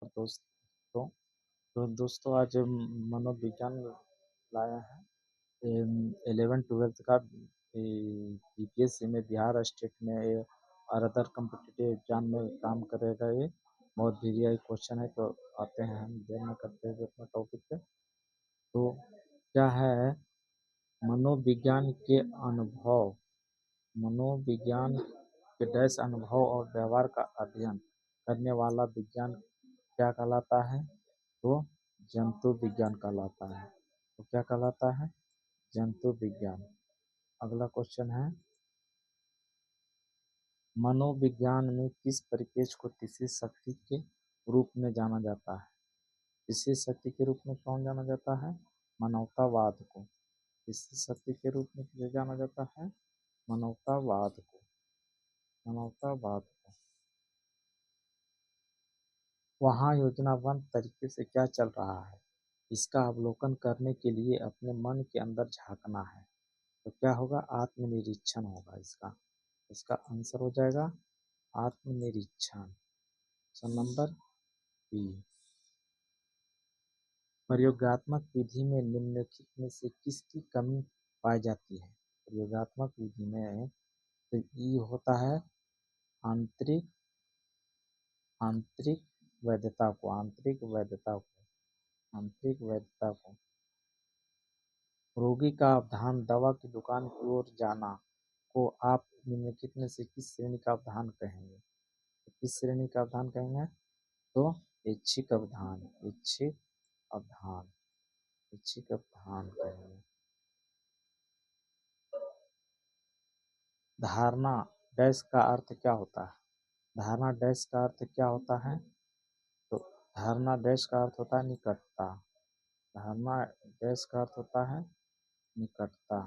दोस्तों। तो दोस्तों आज मनोविज्ञान लाया है 11th-12th का बीपीएससी में, बिहार स्टेट में और अदर कम्पिटिटिव एग्जाम में काम करेगा। ये बहुत वीआई क्वेश्चन है, तो आते हैं हम देर न करते हुए अपना टॉपिक पे। तो क्या है मनोविज्ञान के अनुभव, मनोविज्ञान के डैश अनुभव और व्यवहार का अध्ययन करने वाला विज्ञान क्या कहलाता है? तो जंतु विज्ञान कहलाता है। तो क्या कहलाता है? जंतु विज्ञान। अगला क्वेश्चन है, मनोविज्ञान में किस परिपेक्ष को तीसरी शक्ति के रूप में जाना जाता है? तीसरी शक्ति के रूप में कौन जाना जाता है? मानवतावाद को। तीसरी शक्ति के रूप में किसे जाना जाता है? मानवतावाद को। मानवतावाद को। वहाँ योजनाबद्ध तरीके से क्या चल रहा है, इसका अवलोकन करने के लिए अपने मन के अंदर झांकना है। तो क्या होगा? आत्मनिरीक्षण होगा इसका। इसका आंसर हो जाएगा आत्मनिरीक्षण। Option number B. प्रयोगात्मक विधि में निम्नलिखित में से किसकी कमी पाई जाती है? प्रयोगात्मक विधि में तो ई होता है आंतरिक आंतरिक वैधता को। आंतरिक वैधता को। आंतरिक वैधता को। रोगी का अवधान दवा की दुकान की ओर जाना को आप निम्नलिखित में से किस श्रेणी का अवधान कहेंगे? तो किस श्रेणी का अवधान कहेंगे? तो ऐच्छिक अवधान। ऐच्छिक अवधान। ऐच्छिक अवधान कहेंगे। धारणा डैश का अर्थ क्या होता है? धारणा डैश का अर्थ क्या होता है? तो धारणा डैश का अर्थ होता है निकटता। धारणा डैश का अर्थ होता है निकटता।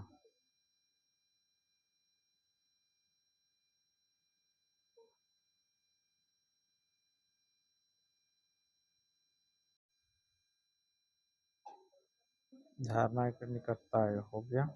धारणा की निकटता हो गया।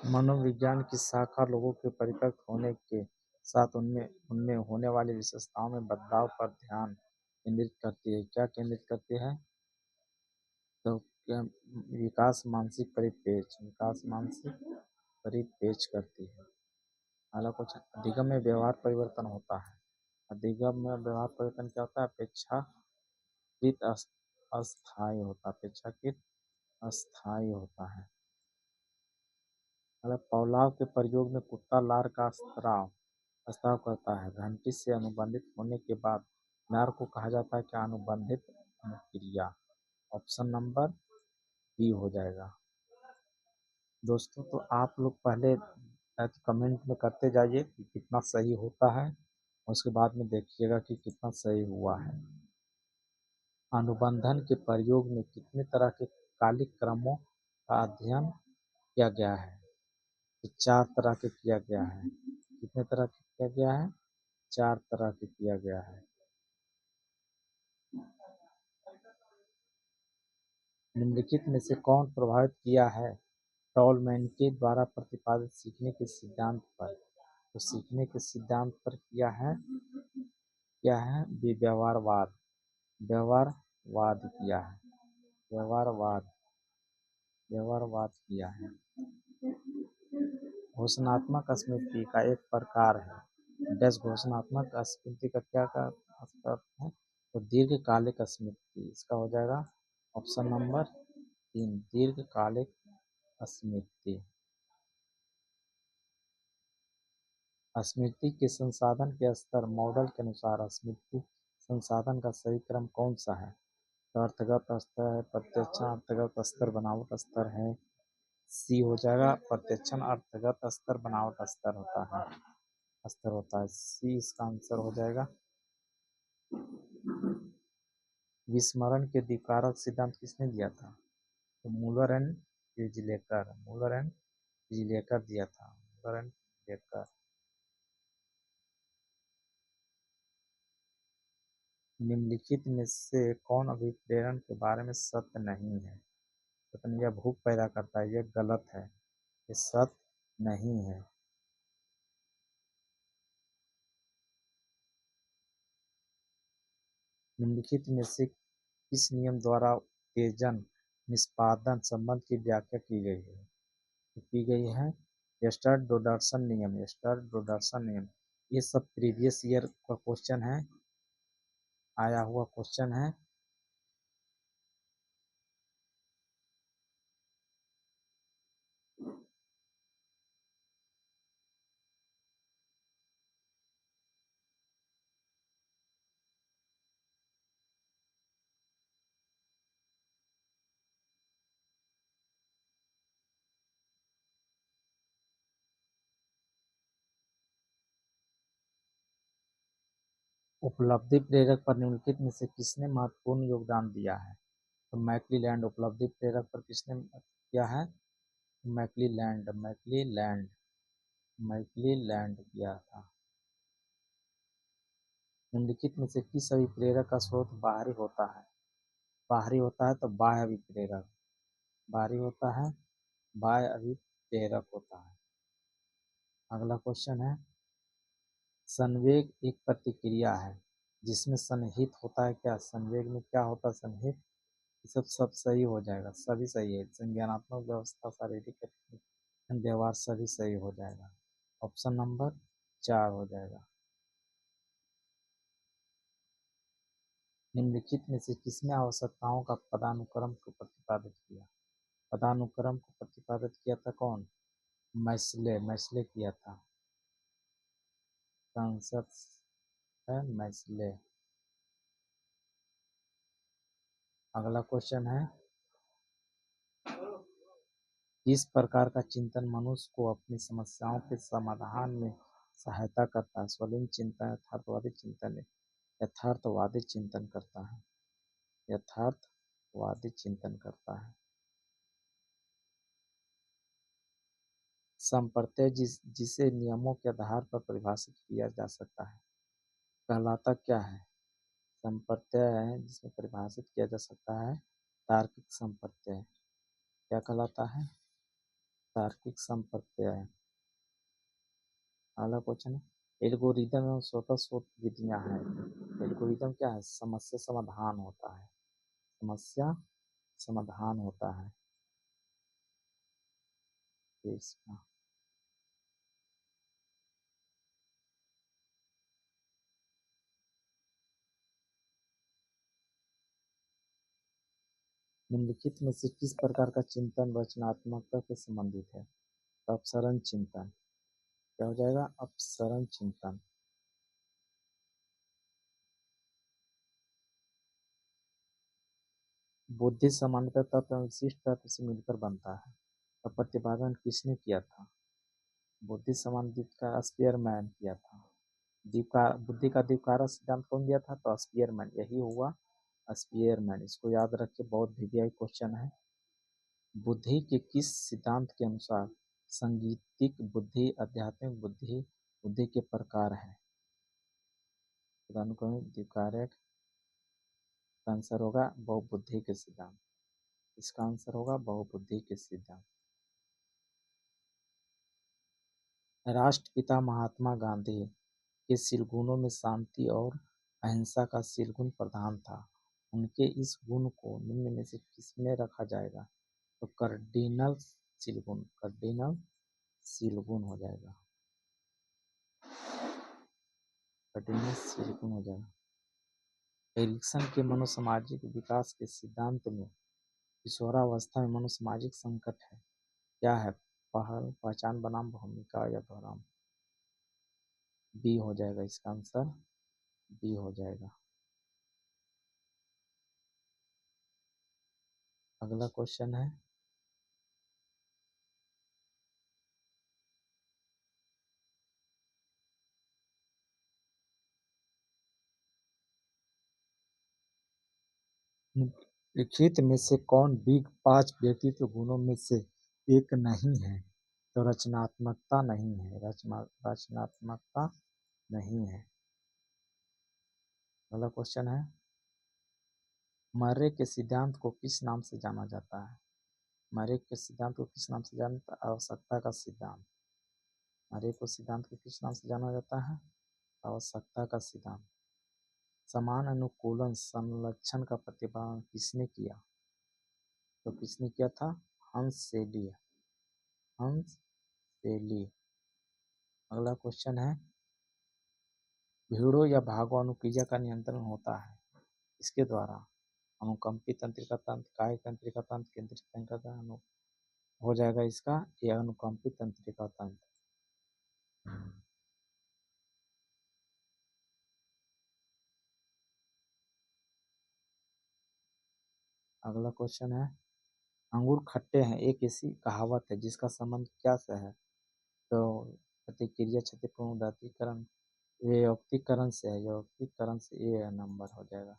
मनोविज्ञान की शाखा लोगों के परिपक्व होने के साथ उनमें उनमें होने वाली विशेषताओं में बदलाव पर ध्यान केंद्रित करती है। क्या केंद्रित करती है? तो क्या विकास मानसिक परिप्रेक्ष्य, विकास मानसिक परिप्रेक्ष्य करती है। अगला क्वेश्चन, अधिगम में व्यवहार परिवर्तन होता है। अधिगम में व्यवहार परिवर्तन क्या होता है? अपेक्षाकृत अस्थायी होता है। अपेक्षाकृत अस्थायी होता है। अगर पौलाव के प्रयोग में कुत्ता लार का स्राव स्राव करता है, घंटी से अनुबंधित होने के बाद लार को कहा जाता है क्या? अनुबंधित अनुक्रिया। ऑप्शन नंबर बी हो जाएगा। दोस्तों तो आप लोग पहले कमेंट में करते जाइए कि कितना सही होता है, उसके बाद में देखिएगा कि कितना सही हुआ है। अनुबंधन के प्रयोग में कितने तरह के कालिक क्रमों का अध्ययन किया गया है? तो 4 तरह के किया गया है। कितने तरह के किया गया है? 4 तरह के किया गया है। निम्नलिखित में से कौन प्रभावित किया है टॉलमैन के द्वारा प्रतिपादित सीखने के सिद्धांत पर? तो सीखने के सिद्धांत पर किया है क्या है? व्यवहारवाद। व्यवहारवाद किया है। व्यवहारवाद। व्यवहारवाद किया है। घोषणात्मक स्मृति का एक प्रकार है डैश। घोषणात्मक स्मृति का क्या का अर्थ है? तो दीर्घकालिक स्मृति। इसका हो जाएगा ऑप्शन नंबर 3, दीर्घकालिक स्मृति। स्मृति के संसाधन के स्तर मॉडल के अनुसार स्मृति संसाधन का सही क्रम कौन सा है? तो अर्थगत स्तर है, प्रत्यक्षण अर्थगत स्तर, बनावट स्तर है। सी हो जाएगा, प्रत्यक्षण अर्थगत स्तर बनावट स्तर होता है। स्तर होता है। सी इसका आंसर हो जाएगा। विस्मरण के द्विकारक सिद्धांत किसने दिया था? तो मूलर एंड डिजिलेकर, मूलर एंड डिजिलेकर दिया था, मूलर एंड डिजिलेकर। निम्नलिखित में से कौन अभिप्रेरण के बारे में सत्य नहीं है? तो यह भूख पैदा करता है, यह गलत है, ये सत्य नहीं है। निम्नलिखित में से किस नियम द्वारा उत्तेजन निष्पादन संबंध की व्याख्या की गई है? तो की गई है यस्टर डोडरसन नियम, यस्टर डोडरसन नियम। ये सब प्रीवियस ईयर का क्वेश्चन है, आया हुआ क्वेश्चन है। उपलब्धि प्रेरक पर निम्नलिखित में से किसने महत्वपूर्ण योगदान दिया है? तो मैक्लीलैंड उपलब्धि प्रेरक पर किसने किया है? मैक्लीलैंड, मैक्लीलैंड, मैक्लीलैंड किया था। निम्नलिखित में से किस अभिप्रेरक का स्रोत बाहरी होता है? बाहरी होता है तो बाह्य अभिप्रेरक, बाहरी होता है बाह्य अभिप्रेरक होता है। अगला क्वेश्चन है, संवेग एक प्रतिक्रिया है जिसमें सन्निहित होता है क्या? संवेग में क्या होता है? सन्निहित। सब सही हो जाएगा, सभी सही है। संज्ञानात्मक व्यवस्था, शारीरिक गतिविधि, व्यवहार, सभी सही हो जाएगा। ऑप्शन नंबर 4 हो जाएगा। निम्नलिखित में से किसने आवश्यकताओं का पदानुक्रम को प्रतिपादित किया? पदानुक्रम को प्रतिपादित किया था कौन? मैस्ले, मैस्ले किया था। आंसर है मैस्ले। अगला क्वेश्चन है, किस प्रकार का चिंतन मनुष्य को अपनी समस्याओं के समाधान में सहायता करता है? स्वलिंग चिंतन, यथार्थवादी चिंतन, यथार्थवादी चिंतन करता है, यथार्थवादी चिंतन करता है। संप्रत्यय जिसे नियमों के आधार पर परिभाषित किया जा सकता है कहलाता क्या है? संप्रत्यय है जिसमें परिभाषित किया जा सकता है तार्किक संप्रत्यय। क्या कहलाता है? तार्किक संप्रत्यय। अगला क्वेश्चन है, एल्गोरिदम एवं स्वतः शोध विधियां हैं। एल्गोरिदम क्या है? समस्या समाधान होता है, समस्या समाधान होता है। इसका निम्नलिखित में से किस प्रकार का चिंतन रचनात्मकता से संबंधित है? अपसरण चिंतन। क्या हो जाएगा? अपसरण चिंतन। बुद्धि सामान्यतः तत्व एवं विशिष्ट तत्व से मिलकर बनता है। का प्रतिपादन किसने किया था? बुद्धि संबंधित का स्पीयरमैन किया था। बुद्धि का द्विकारक सिद्धांत कौन दिया था? तो स्पीयरमैन, यही हुआ स्पीयरमैन। इसको याद रखिए, बहुत वीवीआई क्वेश्चन है। बुद्धि के किस सिद्धांत के अनुसार संगीतिक बुद्धि, आध्यात्मिक बुद्धि, बुद्धि के प्रकार है? द्विकारक। इसका आंसर होगा बहुबुद्धि के सिद्धांत। इसका आंसर होगा बहुबुद्धि के सिद्धांत। राष्ट्रपिता महात्मा गांधी के शील गुणों में शांति और अहिंसा का शील गुण प्रधान था। उनके इस गुण को निम्न में से किसमें रखा जाएगा? तो कार्डिनल शील गुण, कार्डिनल शील गुण हो जाएगा, कार्डिनल शील गुण हो जाएगा। एरिक्सन के मनोसामाजिक विकास के सिद्धांत में किशोरावस्था में मनोसामाजिक संकट है क्या है? पहल, पहचान बनाम भूमिका या दोहराव। बी हो जाएगा, इसका आंसर बी हो जाएगा। अगला क्वेश्चन है, निम्नलिखित में से कौन बिग 5 व्यक्तित्व गुणों में से एक नहीं है? तो रचनात्मकता नहीं है, रचनात्मकता नहीं है। अगला क्वेश्चन है, मर्रे के सिद्धांत को किस नाम से जाना जाता है? मर्रे के सिद्धांत को किस नाम से जाना जाता है? आवश्यकता का सिद्धांत। मर्रे को सिद्धांत को किस नाम से जाना जाता है? आवश्यकता का सिद्धांत। समान अनुकूलन संलक्षण का प्रतिपादन किसने किया? तो किसने किया था? हंस सेली। हंस सेली। अगला क्वेश्चन है, भीड़ों या भागो अनुक्रिया का नियंत्रण होता है इसके द्वारा? अनुकंपी तंत्रिका तंत्र, काय तंत्रिका तंत्र, केंद्रीय तंत्रिका तंत्र हो जाएगा इसका ये अनुकंपी तंत्रिका तंत्र। अगला क्वेश्चन है, अंगूर खट्टे हैं एक ऐसी कहावत है जिसका संबंध क्या से है? तो प्रतिक्रिया क्षतिपूर्ण उदात्तीकरण व्युत्पत्तिकरण से है। व्युत्पत्तिकरण से ए नंबर हो जाएगा,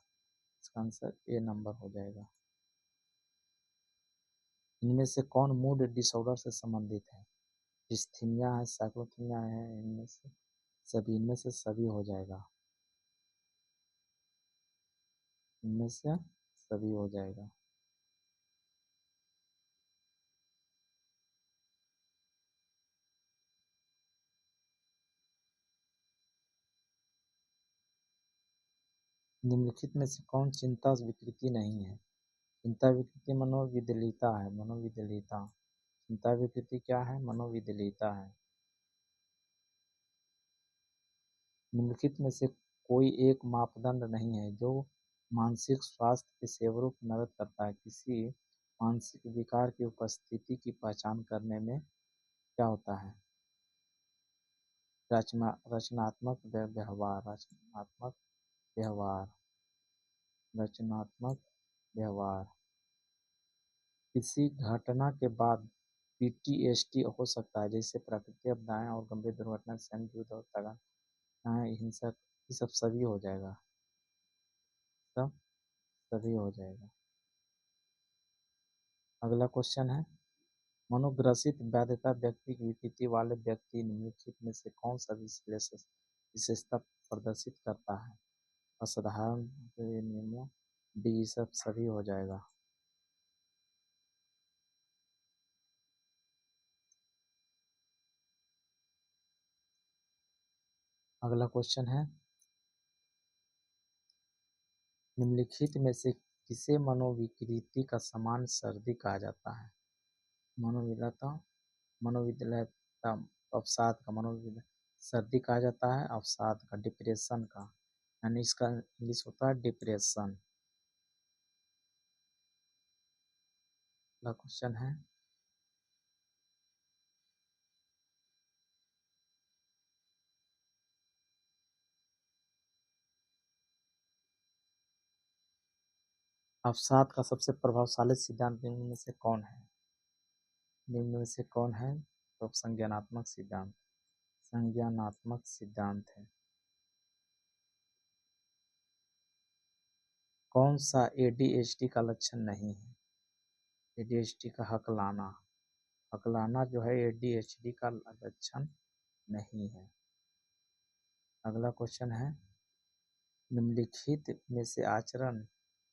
इसका आंसर ए नंबर हो जाएगा। इनमें से कौन मूड डिसऑर्डर से संबंधित है? डिस्थीनिया है, साइक्लोथीनिया है, इनमें से सभी हो जाएगा। इनमें से सभी हो जाएगा। निम्नलिखित में से कौन चिंता विकृति नहीं है? चिंता विकृति मनोविदलिता है, मनोविदलिता। चिंता विकृति क्या है? मनोविदलिता है। निम्नलिखित में से कोई एक मापदंड नहीं है जो मानसिक स्वास्थ्य पेशेवरों की मदद करता है। किसी मानसिक विकार की उपस्थिति की पहचान करने में क्या होता है? रचनात्मक व्यवहार, रचनात्मक व्यवहार, रचनात्मक व्यवहार। किसी घटना के बाद पीटीएसडी हो सकता है जैसे प्राकृतिक आपदाएं और गंभीर दुर्घटना, सैन्य युद्ध और तनाव, हिंसक, ये सब सभी हो जाएगा। सब सभी हो जाएगा। अगला क्वेश्चन है, मनोग्रसित वैधता व्यक्ति की विकृति वाले व्यक्ति निम्नलिखित में से कौन सा विशेषता प्रदर्शित करता है? असाधारण नियमों, डी, सब सभी हो जाएगा। अगला क्वेश्चन है, निम्नलिखित में से किसे मनोविकृति का सामान्य सर्दी कहा जाता है? मनोविलता, मनोविद्यालयता, अवसाद का सर्दी कहा जाता है, अवसाद का, डिप्रेशन का, यानी इसका इंग्लिश होता है डिप्रेशन। अगला क्वेश्चन है, अवसाद का सबसे प्रभावशाली सिद्धांत निम्न में से कौन है? निम्न में से कौन है? तो संज्ञानात्मक सिद्धांत, संज्ञानात्मक सिद्धांत है। कौन सा एडीएचडी का लक्षण नहीं है? एडीएचडी का हकलाना, हकलाना जो है एडीएचडी का लक्षण नहीं है। अगला क्वेश्चन है, निम्नलिखित में से आचरण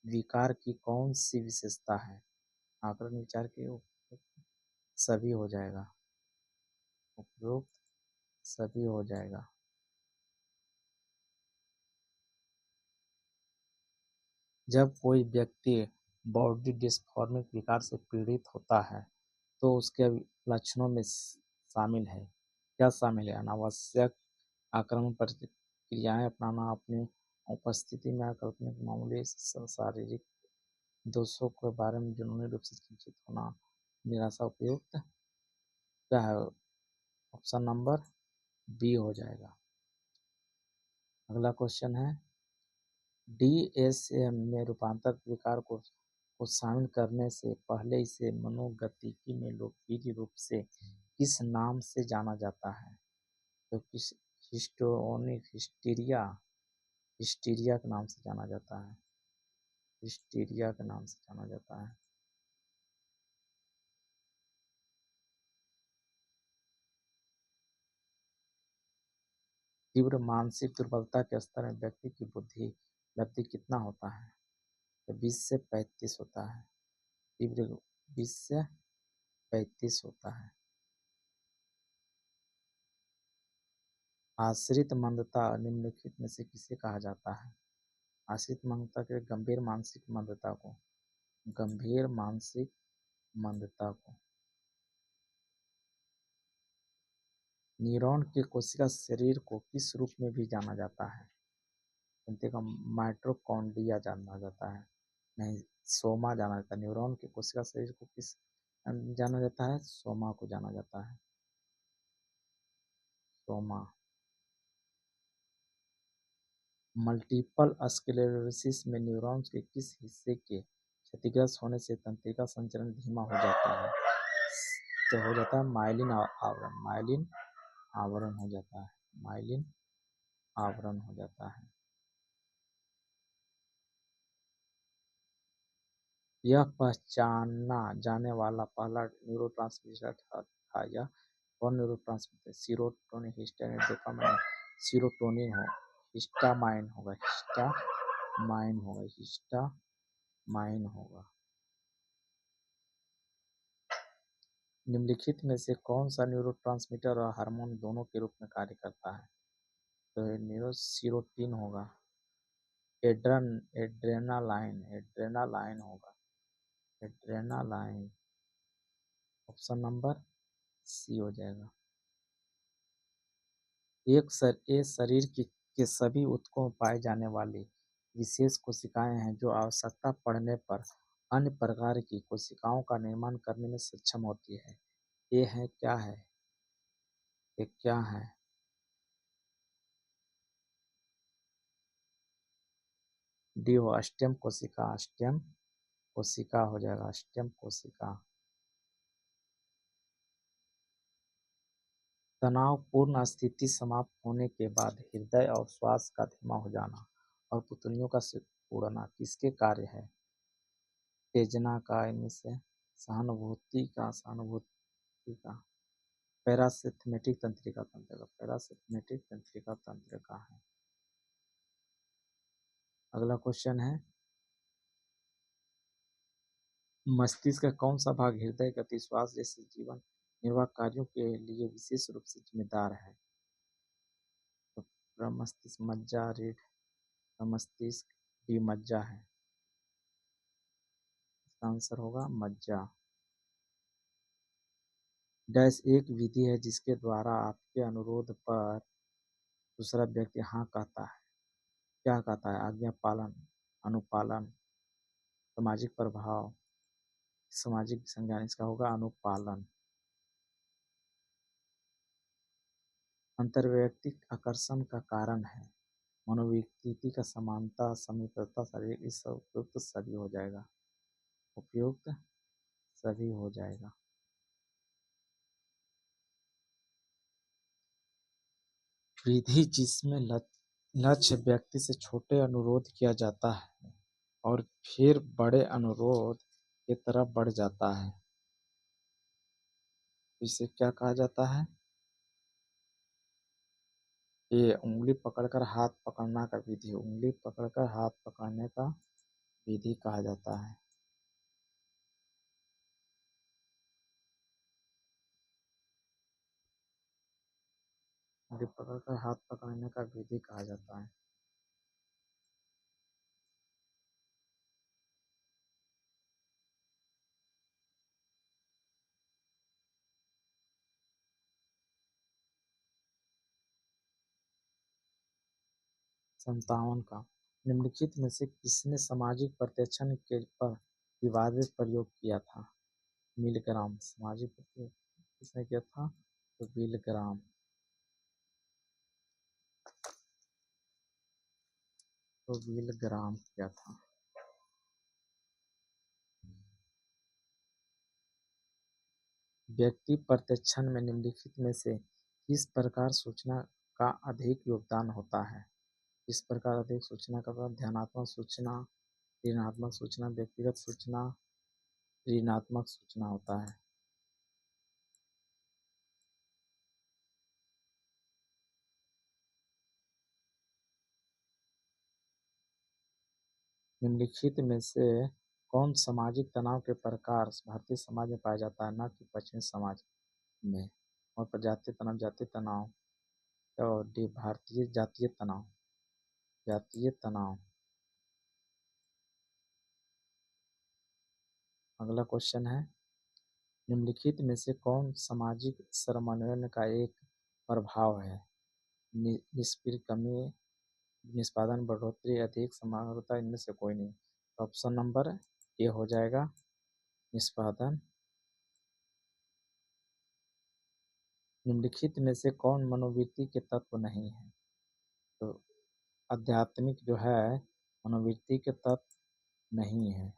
विकार की कौन सी विशेषता है? आचरण विचार के सभी हो जाएगा, उपरोक्त सभी हो जाएगा। जब कोई व्यक्ति बॉडी डिस्फॉर्मिक विकार से पीड़ित होता है तो उसके लक्षणों में शामिल है, क्या शामिल है? अनावश्यक आक्रामक प्रतिक्रियाएं अपनाना, अपनी उपस्थिति में अकाल्पनिक मामूली शारीरिक दोषों के बारे में जुनूनी रूप से चिंतित होना, निराशा। उपयुक्त क्या है? ऑप्शन नंबर बी हो जाएगा। अगला क्वेश्चन है, डीएसएम में रूपांतर विकार को शामिल करने से पहले इसे मनोगतिकी में लोकप्रिय रूप से किस नाम से जाना जाता है? तो किस हिस्टोनिक हिस्टीरिया, हिस्टीरिया के नाम से जाना जाता है। हिस्टीरिया के नाम से जाना जाता है। तीव्र मानसिक दुर्बलता के स्तर में व्यक्ति की बुद्धि लब्धि कितना होता है? तो 20 से 35 होता है। तीव्र 20 से 35 होता है। आश्रित मंदता निम्नलिखित में से किसे कहा जाता है? आश्रित मंदता के गंभीर मानसिक मंदता को, गंभीर मानसिक मंदता को। न्यूरॉन की कोशिका शरीर को किस रूप में भी जाना जाता है? इनके का माइटोकॉन्ड्रिया जाना जाता है, नहीं सोमा जाना जाता है। न्यूरॉन की कोशिका शरीर को किस जाना जाता है? सोमा को जाना जाता है, सोमा। मल्टीपल स्क्लेरोसिस में न्यूरॉन्स के किस हिस्से के क्षतिग्रस्त होने से तंत्रिका संचरण धीमा हो जाता है? तो हो जाता है माइलिन आवरण, माइलिन आवरण हो जाता है, माइलिन आवरण हो जाता है। यह पहचाना जाने वाला पहला न्यूरोट्रांसमीटर था। यह कौन neurotransmitter? Serotonin, histamine, dopamine. Serotonin हो, हिस्टामाइन होगा, हिस्टामाइन होगा, हिस्टामाइन होगा। निम्नलिखित में से कौन सा न्यूरोट्रांसमीटर और हार्मोन दोनों के रूप में कार्य करता है? तो न्यूरोसीरोटिन होगा, एड्रेनालाइन, एड्रेनालाइन होगा, एड्रेनालाइन। ऑप्शन नंबर सी हो जाएगा। ये शरीर के सभी ऊतकों में पाए जाने वाली विशेष कोशिकाएं हैं जो आवश्यकता पड़ने पर अन्य प्रकार की कोशिकाओं का निर्माण करने में सक्षम होती है। ये है क्या है? ये क्या है? डी हो, स्टेम कोशिका, स्टेम कोशिका हो जाएगा, स्टेम कोशिका। तनावपूर्ण स्थिति समाप्त होने के बाद हृदय और श्वास का धीमा हो जाना और पुतलियों का उड़ना किसके कार्य है? उत्तेजना का, इनमें से सहानुभूति का, पैरासिम्पैथिक तंत्रिका तंत्र का, पैरासिम्पैथिक तंत्रिका तंत्र का है। अगला क्वेश्चन है, मस्तिष्क का कौन सा भाग हृदय गति, श्वास जैसे जीवन निर्वाह कार्यों के लिए विशेष रूप से जिम्मेदार है? तो प्रमस्तिष्क, मज्जा, रीढ़, प्रमस्तिष्क, डी मज्जा है। इसका आंसर होगा मज्जा। डैश एक विधि है जिसके द्वारा आपके अनुरोध पर दूसरा व्यक्ति हाँ कहता है। क्या कहता है? आज्ञा पालन, अनुपालन, सामाजिक प्रभाव, सामाजिक संज्ञान। इसका होगा अनुपालन। अंतर्वैयक्तिक आकर्षण का कारण है मनोविकृति का समानता, समीपता, शारीरिक। इस उपयुक्त सभी हो जाएगा, उपयुक्त सभी हो जाएगा। विधि जिसमें लक्ष्य व्यक्ति से छोटे अनुरोध किया जाता है और फिर बड़े अनुरोध की तरफ बढ़ जाता है, इसे क्या कहा जाता है? ये उंगली पकड़कर हाथ पकड़ना का विधि, उंगली पकड़कर हाथ पकड़ने का विधि कहा जाता है। उंगली पकड़कर हाथ पकड़ने का विधि कहा जाता है। संतावन का, निम्नलिखित में से किसने सामाजिक प्रत्याक्षण के पर विवादित प्रयोग किया था? मिलग्राम। सामाजिक किसने किया था? तो मिलग्राम, तो मिलग्राम किया था। व्यक्ति प्रत्याक्षण में निम्नलिखित में से किस प्रकार सूचना का अधिक योगदान होता है? इस प्रकार अधिक सूचना का ध्यानात्मक सूचना, ऋणात्मक सूचना व्यक्तिगत सूचना ऋणात्मक सूचना होता है। निम्नलिखित में से कौन सामाजिक तनाव के प्रकार भारतीय समाज में पाया जाता है, न कि पश्चिमी समाज में? और प्रजातीय तनाव, जातीय तनाव, और डी भारतीय जातीय तनाव, जातीय तनाव। अगला क्वेश्चन है, निम्नलिखित में से कौन सामाजिक समन्वय का एक प्रभाव है? निष्क्रिय कमी, निष्पादन बढ़ोतरी, अधिक समानता, इनमें से कोई नहीं। तो ऑप्शन नंबर ए हो जाएगा, निष्पादन। निम्नलिखित में से कौन मनोवृत्ति के तत्व नहीं है? तो आध्यात्मिक जो है मनोवृत्ति के तत्व नहीं है।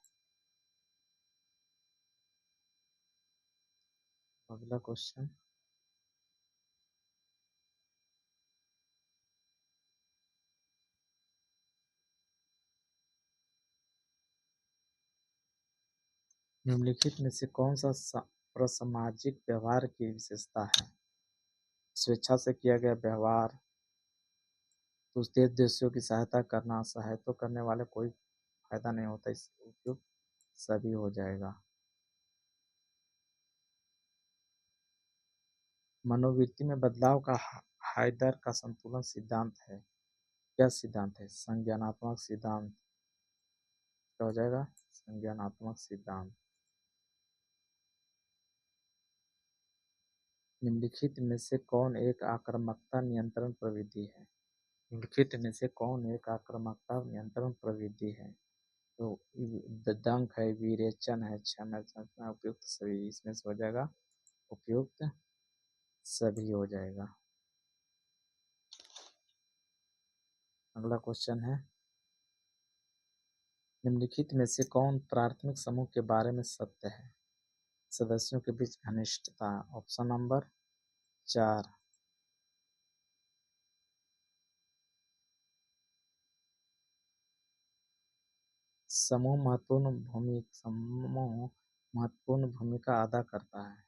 अगला क्वेश्चन, निम्नलिखित में से कौन सा प्रसामाजिक व्यवहार की विशेषता है? स्वेच्छा से किया गया व्यवहार, दूसरे देशों की सहायता करना, सहायता करने वाले कोई फायदा नहीं होता, इससे उपयुक्त सभी हो जाएगा। मनोवृत्ति में बदलाव का हाइडर का संतुलन सिद्धांत है। क्या सिद्धांत है? संज्ञानात्मक सिद्धांत। क्या हो जाएगा? संज्ञानात्मक सिद्धांत। निम्नलिखित में से कौन एक आक्रामकता नियंत्रण प्रविधि है? निम्नलिखित में से कौन एक आक्रामकता नियंत्रण प्रविधि है? तो दंक है, विरेचन है, क्षमा, उपयुक्त सभी, इसमें से हो जाएगा उपयुक्त सभी हो जाएगा। अगला क्वेश्चन है, निम्नलिखित में से कौन प्राथमिक समूह के बारे में सत्य है? सदस्यों के बीच घनिष्ठता। Option number 4। समूह महत्वपूर्ण भूमिका अदा करता है।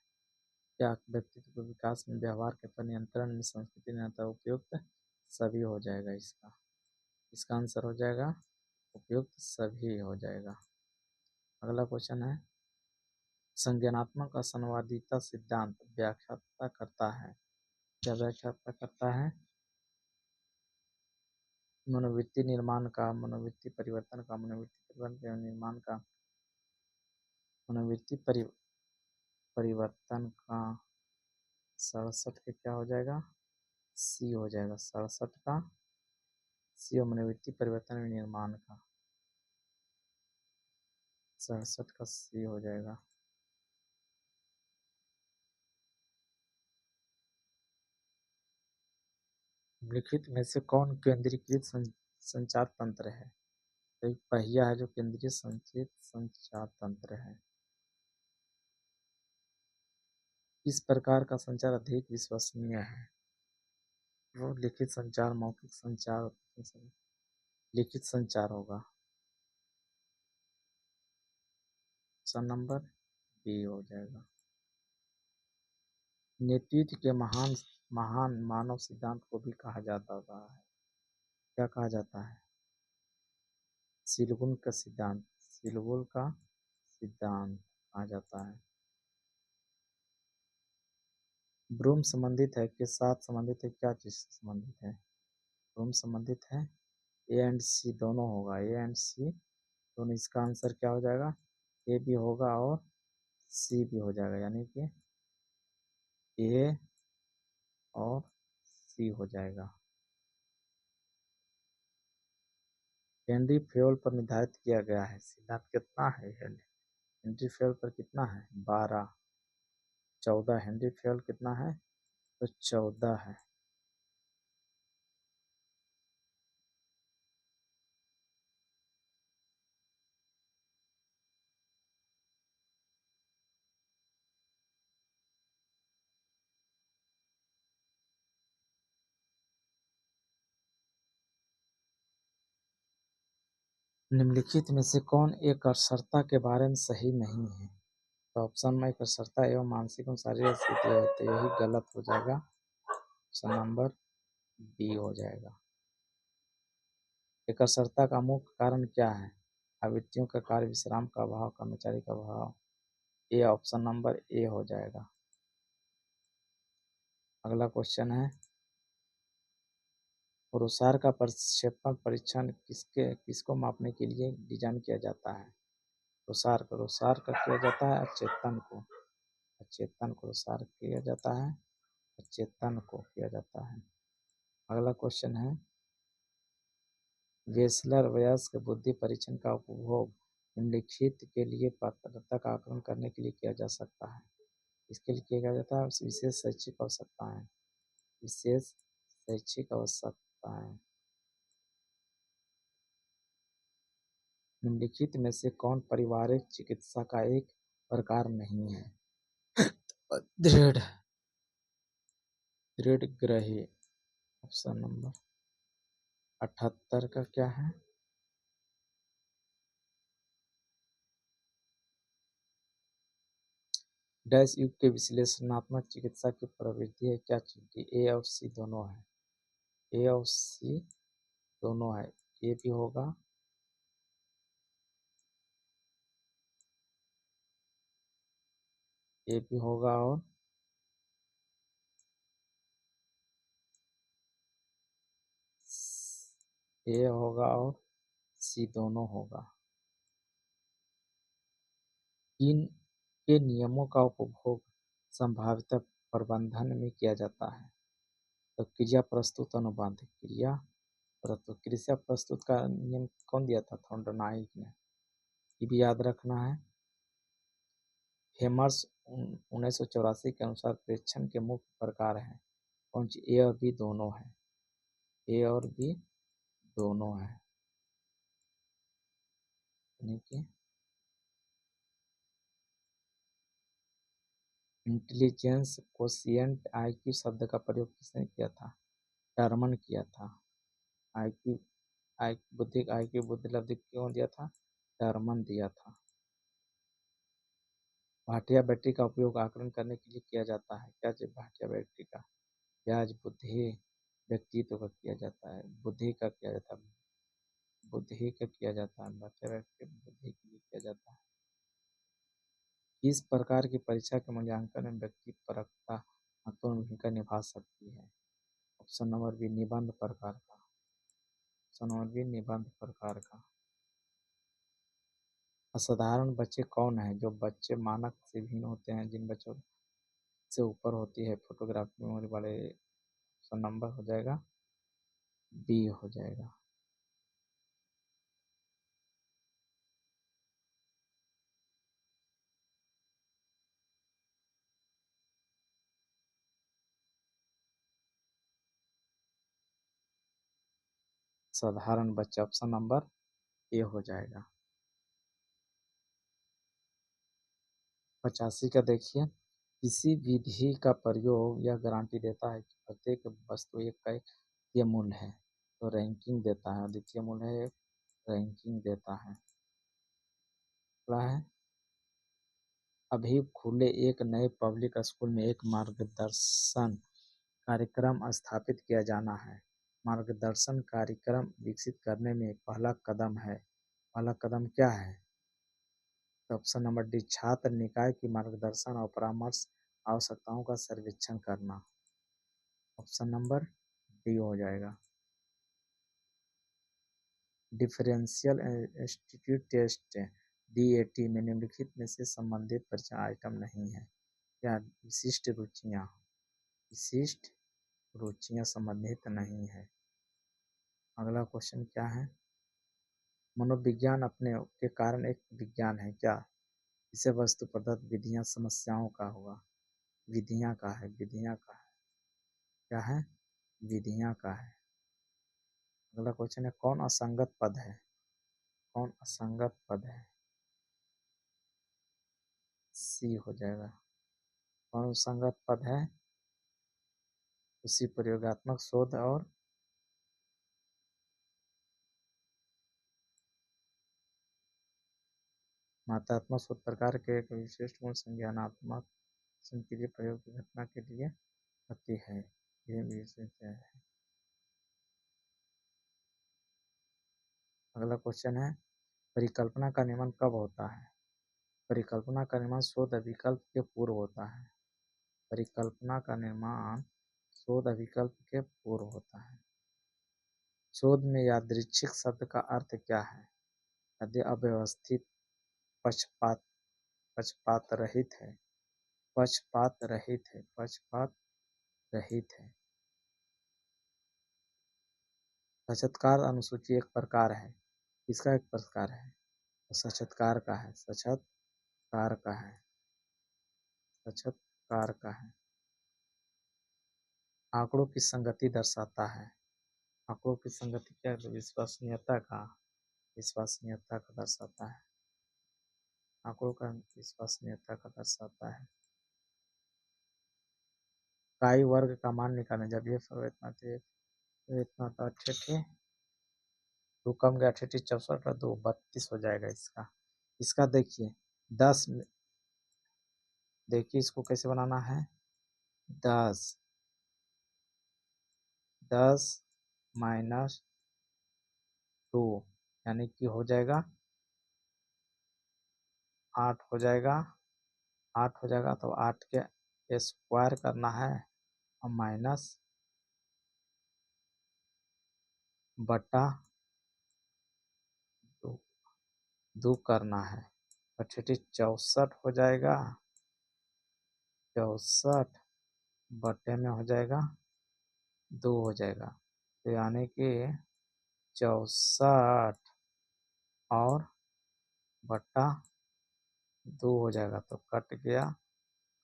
क्या व्यक्तित्व के विकास में, व्यवहार के पर नियंत्रण में, संस्कृति नियंत्रण, उपयुक्त सभी हो जाएगा। इसका आंसर हो जाएगा उपयुक्त सभी हो जाएगा। अगला क्वेश्चन है, संज्ञानात्मक असंवादिता सिद्धांत व्याख्या करता है। क्या व्याख्या करता है? मनोवृत्ति निर्माण का, मनोवृत्ति परिवर्तन का, मनोवृत्ति परिवर्तन निर्माण का, मनोवृत्ति परिवर्तन का। 67 के क्या हो जाएगा? सी हो जाएगा। 67 का सी और मनोवृत्ति परिवर्तन में निर्माण का 67 का सी हो जाएगा। निम्नलिखित में से कौन केंद्रीकृत संचार तंत्र है? तो एक पहिया है जो केंद्रीय संचित संचार तंत्र है। इस प्रकार का संचार अधिक विश्वसनीय है? वो लिखित संचार, मौखिक संचार, लिखित संचार होगा। ऑप्शन नंबर बी हो जाएगा। नेतृत्व के महान महान मानव सिद्धांत को भी कहा जाता है। क्या कहा जाता है? सिलगुन का सिद्धांत, सिलगुन का सिद्धांत कहा जाता है। ब्रूम संबंधित है, के साथ संबंधित है, क्या चीज से संबंधित है? ब्रूम संबंधित है, ए एंड सी दोनों होगा, ए एंड सी दोनों। इसका आंसर क्या हो जाएगा? ए भी होगा और सी भी हो जाएगा, यानी कि ए और सी हो जाएगा। हेनरी फ्योल पर निर्धारित किया गया है सिद्धांत कितना है? हेनरी फ्योल पर कितना है? 12। 14 हेनरी फ्योल कितना है? तो 14 है। निम्नलिखित में से कौन एक असरता के बारे में सही नहीं है? तो ऑप्शन में एक असरता एवं मानसिक एवं शारीरिक स्थिति है, तो यही गलत हो जाएगा। ऑप्शन नंबर बी हो जाएगा। एक असरता का मुख्य कारण क्या है? आवृत्तियों का कार्य, विश्राम का अभाव, कर्मचारी का अभाव। ये ऑप्शन नंबर ए हो जाएगा। अगला क्वेश्चन है, पुरुषार का प्रक्षेपण परीक्षण किसको मापने के लिए डिजाइन किया जाता है? रुसार का किया जाता है अचेतन को, अचेतन को रुसार किया जाता है, अचेतन को किया जाता है। अगला क्वेश्चन है, वेसलर वयस्क बुद्धि परीक्षण का उपभोग निम्नलिखित के लिए पात्रता का आकलन करने के लिए किया जा सकता है। इसके लिए किया जाता है विशेष शैक्षिक आवश्यकताएं, विशेष शैक्षिक आवश्यकताएं। निम्नलिखित में से कौन पारिवारिक चिकित्सा का एक प्रकार नहीं है? दृढ़ दृढ़ ग्रही। ऑप्शन नंबर 78 का क्या है? डैश युग के विश्लेषणात्मक चिकित्सा की प्रवृत्ति है क्या चीज की? ए और सी दोनों है, ए और सी दोनों है। ए भी होगा, ए भी होगा और ए होगा और सी दोनों होगा। इन के नियमों का उपभोग संभाव्यता प्रबंधन में किया जाता है। तो क्रिया प्रस्तुत अनुबंध, क्रिया प्रस्तुत का नियम कौन दिया था? थॉर्नडाइक ने। ये भी याद रखना है। हेमर्स 1984 के अनुसार प्रेक्षण के मुख्य प्रकार हैं कौन सी? ए और बी दोनों है, ए और बी दोनों है। इंटेलिजेंस कोशिएंट आईक्यू शब्द का प्रयोग किसने किया था? टर्मन किया था। आईक्यू आईक्यू बुद्धि लब्धि क्यों दिया था? टर्मन दिया था। भाटिया बैटरी का उपयोग आकलन करने के लिए किया जाता है क्या चीज? भाटिया बैटरी का ब्याज बुद्धि व्यक्तित्व का किया जाता है, बुद्धि का किया जाता है, बुद्धि का किया जाता है, भाटिया बैटरी बुद्धि के लिए किया जाता है। किस प्रकार की परीक्षा के मूल्यांकन में व्यक्ति परकता महत्वपूर्ण भूमिका निभा सकती है? ऑप्शन नंबर बी निबंध प्रकार का, ऑप्शन नंबर बी निबंध प्रकार का। असाधारण बच्चे कौन है? जो बच्चे मानक से भिन्न होते हैं, जिन बच्चों से ऊपर होती है फोटोग्राफी मेमोरी वाले। ऑप्शन नंबर हो जाएगा बी हो जाएगा। साधारण बच्चा ऑप्शन नंबर ए हो जाएगा। 85 का देखिए, किसी विधि का प्रयोग यह गारंटी देता है कि प्रत्येक वस्तु एक का एक द्वितीय मूल्य है, तो रैंकिंग देता है, द्वितीय मूल्य है एक, रैंकिंग देता है। अगला है, अभी खुले एक नए पब्लिक स्कूल में एक मार्गदर्शन कार्यक्रम स्थापित किया जाना है। मार्गदर्शन कार्यक्रम विकसित करने में पहला कदम है, पहला कदम क्या है? तो ऑप्शन नंबर डी छात्र निकाय की मार्गदर्शन और परामर्श आवश्यकताओं का सर्वेक्षण करना। ऑप्शन नंबर डी हो जाएगा। डिफरेंशियल इंस्टीट्यूट टेस्ट डीएटी में निम्नलिखित में से संबंधित परीक्षण आइटम नहीं है क्या? विशिष्ट रुचियां, विशिष्ट रुचियां संबंधित नहीं है। अगला क्वेश्चन क्या है, मनोविज्ञान अपने के कारण एक विज्ञान है क्या? इसे वस्तु प्रदत्त विधियां समस्याओं का होगा, विधियां का है, विधियां का है, क्या है? विधियां का है। अगला क्वेश्चन है, कौन असंगत पद है? कौन असंगत पद है? सी हो जाएगा। कौन असंगत पद है? उसी प्रयोगात्मक शोध और मात्रात्मक शोध प्रकार के एक विशिष्ट गुण संज्ञानात्मक के लिए प्रयोग की घटना के लिए होती है। ये विशेष है। अगला क्वेश्चन है, परिकल्पना का निर्माण कब होता है? परिकल्पना का निर्माण शोध अभिकल्प के पूर्व होता है। परिकल्पना का निर्माण शोध अभिकल्प के पूर्व होता है। शोध में यादृच्छिक शब्द का अर्थ क्या है? यदि अव्यवस्थित, पक्षपात पक्षपात रहित है, पक्षपात रहित है, पक्षपात रहित है। साक्षात्कार अनुसूची एक प्रकार है, किसका एक प्रकार है? तो साक्षात्कार का है, साक्षात्कार का है, साक्षात्कार का है। आंकड़ों की संगति दर्शाता है। आंकड़ों की संगति क्या है? विश्वसनीयता का दर्शाता है। आंकड़ों का विश्वसनीयता का दर्शाता है। काई वर्ग का मान निकालें। जब ये इतना थे, इतना था, दो कम गया, 64 और 2 32 हो जाएगा इसका। इसका देखिए 10, देखिए इसको कैसे बनाना है। 10 माइनस 2 यानी कि हो जाएगा 8 हो जाएगा। 8 हो जाएगा तो 8 के स्क्वायर करना है और माइनस बटा 2 करना है। 64 हो जाएगा, 64 बटे में हो जाएगा 2 हो जाएगा। तो यानी कि 64 और बटा 2 हो जाएगा। तो कट गया,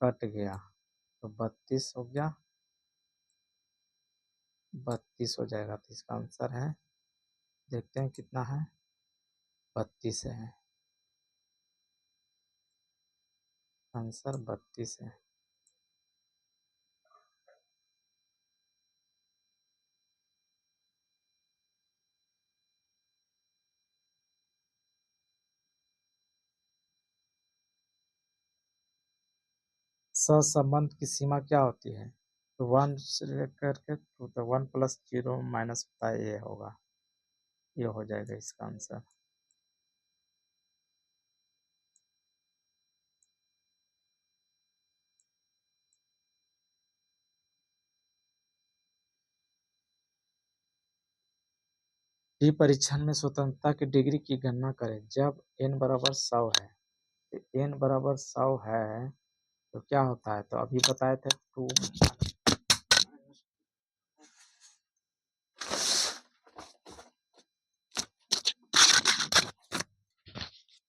कट गया तो 32 हो गया, 32 हो जाएगा। तो इसका आंसर है, देखते हैं कितना है, 32 है। आंसर 32 है। सहसंबंध की सीमा क्या होती है? तो 1 से लेकर के 2 तो 1 + 0 माइनस होता है, ये होगा, ये हो जाएगा इसका आंसर। टी परीक्षण में स्वतंत्रता की डिग्री की गणना करें। जब n बराबर 100 है, तो n बराबर 100 है तो क्या होता है? तो अभी बताए थे 2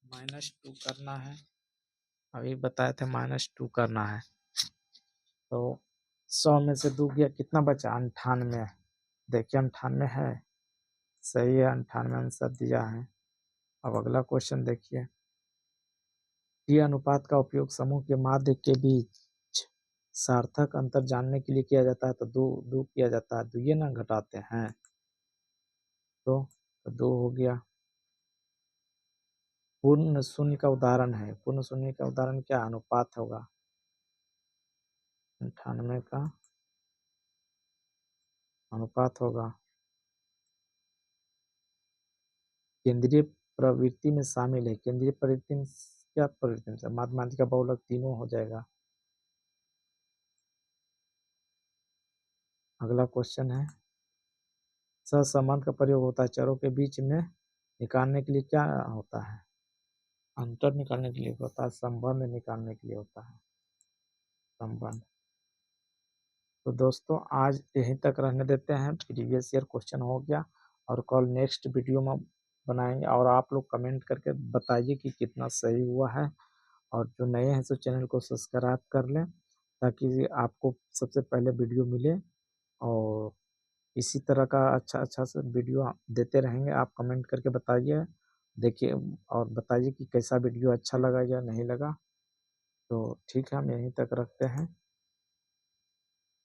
-2 करना है। अभी बताए थे -2 करना है। तो 100 में से 2 गया, कितना बचा? 98। देखिए 98 है, सही है, 98 आंसर दिया है। अब अगला क्वेश्चन देखिए, टी अनुपात का उपयोग समूह के माध्य के बीच सार्थक अंतर जानने के लिए किया जाता है। तो 2 किया जाता है, 2 ये ना घटाते हैं तो 2 हो गया। पूर्ण शून्य का उदाहरण है। पूर्ण शून्य का उदाहरण क्या? अनुपात होगा 98 का अनुपात होगा। केंद्रीय प्रवृत्ति में शामिल है। केंद्रीय प्रवृत्ति में क्या प्रवृत्ति में? माध्यमातिक का बहुलक तीनों हो जाएगा। अगला क्वेश्चन है, सहसंबंध का प्रयोग होता है चरों के बीच में निकालने के लिए, क्या होता है? अंतर निकालने के लिए होता है, संबंध निकालने के लिए होता है, संबंध। तो दोस्तों आज यहीं तक रहने देते हैं। प्रीवियस ईयर क्वेश्चन हो गया और कल नेक्स्ट वीडियो में बनाएंगे। और आप लोग कमेंट करके बताइए कि कितना सही हुआ है। और जो नए हैं तो चैनल को सब्सक्राइब कर लें ताकि आपको सबसे पहले वीडियो मिले। और इसी तरह का अच्छा से वीडियो देते रहेंगे। आप कमेंट करके बताइए, देखिए और बताइए कि कैसा वीडियो अच्छा लगा या नहीं लगा। तो ठीक है, हम यहीं तक रखते हैं।